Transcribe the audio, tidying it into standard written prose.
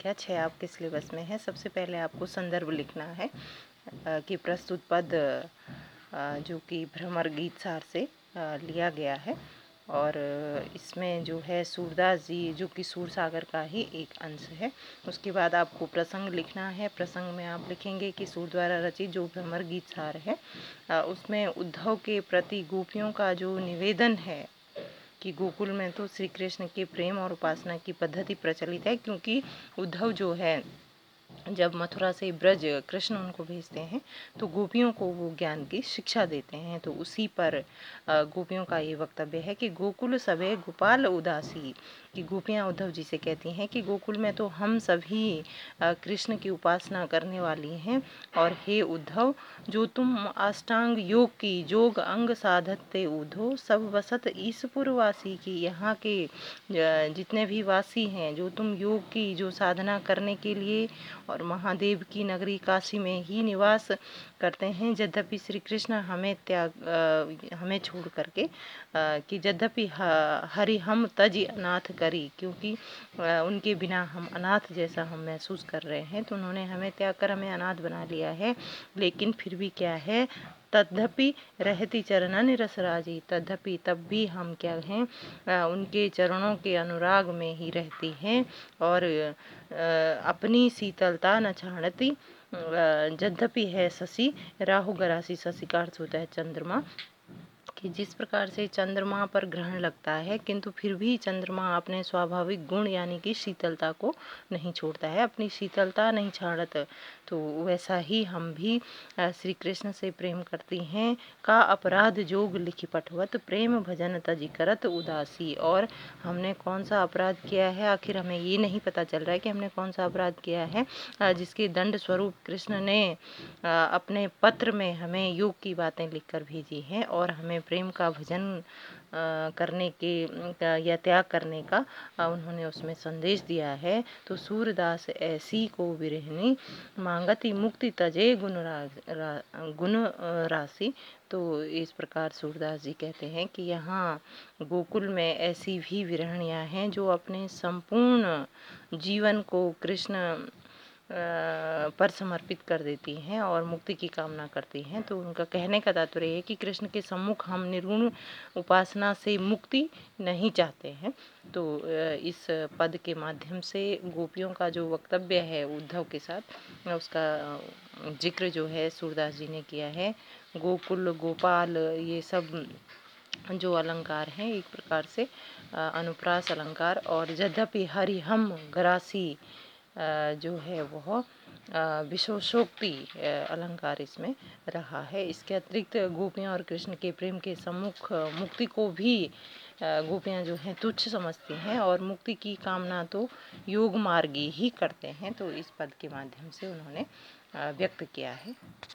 संख्या 6 आपके सिलेबस में है। सबसे पहले आपको संदर्भ लिखना है कि प्रस्तुत पद जो कि भ्रमर गीत सार से लिया गया है और इसमें जो है सूरदास जी जो कि सूरसागर का ही एक अंश है। उसके बाद आपको प्रसंग लिखना है। प्रसंग में आप लिखेंगे कि सूर द्वारा रचित जो भ्रमर गीत सार है उसमें उद्धव के प्रति गोपियों का जो निवेदन है कि गोकुल में तो श्री कृष्ण के प्रेम और उपासना की पद्धति प्रचलित है, क्योंकि उद्धव जो है जब मथुरा से ब्रज कृष्ण उनको भेजते हैं तो गोपियों को वो ज्ञान की शिक्षा देते हैं। तो उसी पर गोपियों का ये वक्तव्य है कि गोकुल सबे गोपाल उदासी, कि गोपियाँ उद्धव जी से कहती हैं कि गोकुल में तो हम सभी कृष्ण की उपासना करने वाली हैं, और हे उद्धव जो तुम अष्टांग योग की जोग अंग साधते उद्धव सब वसत ईसपुरवासी, की यहाँ के जितने भी वासी हैं जो तुम योग की जो साधना करने के लिए और महादेव की नगरी काशी में ही निवास करते हैं, यद्यपि श्री कृष्ण हमें छोड़ करके कि यद्यपि हरि हम तज अनाथ करी, क्योंकि उनके बिना हम अनाथ जैसा हम महसूस कर रहे हैं, तो उन्होंने हमें त्याग कर हमें अनाथ बना लिया है। लेकिन फिर भी क्या है, तद्यपि रहती चरणन रसराजी, तद्यपि तब भी हम क्या हैं उनके चरणों के अनुराग में ही रहती हैं और अपनी शीतलता न छाड़ती। यद्यपि है शशि राहु गरासी, शशि का अर्थ होता है चंद्रमा, कि जिस प्रकार से चंद्रमा पर ग्रहण लगता है किंतु फिर भी चंद्रमा अपने स्वाभाविक गुण यानी कि शीतलता को नहीं छोड़ता है, अपनी शीतलता नहीं छाड़त, तो वैसा ही हम भी श्री कृष्ण से प्रेम करती हैं। का अपराध जोग लिखी पठवत प्रेम भजन तजी करत उदासी, और हमने कौन सा अपराध किया है, आखिर हमें ये नहीं पता चल रहा है कि हमने कौन सा अपराध किया है जिसके दंड स्वरूप कृष्ण ने अपने पत्र में हमें योग की बातें लिखकर भेजी हैं और हमें प्रेम का भजन करने के या त्याग करने का उन्होंने उसमें संदेश दिया है। तो सूरदास ऐसी को विरहनी मांगती मुक्ति तजे गुण राशि। तो इस प्रकार सूरदास जी कहते हैं कि यहाँ गोकुल में ऐसी भी विरहणियाँ हैं जो अपने संपूर्ण जीवन को कृष्ण पर समर्पित कर देती हैं और मुक्ति की कामना करती हैं। तो उनका कहने का तात्पर्य है कि कृष्ण के सम्मुख हम निर्गुण उपासना से मुक्ति नहीं चाहते हैं। तो इस पद के माध्यम से गोपियों का जो वक्तव्य है उद्धव के साथ उसका जिक्र जो है सूरदास जी ने किया है। गोकुल गोपाल ये सब जो अलंकार हैं एक प्रकार से अनुप्रास अलंकार, और यद्यपि हरि हम गरासी जो है वह विशेषोक्ति अलंकार इसमें रहा है। इसके अतिरिक्त गोपियाँ और कृष्ण के प्रेम के सम्मुख मुक्ति को भी गोपियाँ जो हैं तुच्छ समझती हैं और मुक्ति की कामना तो योग मार्गी ही करते हैं। तो इस पद के माध्यम से उन्होंने व्यक्त किया है।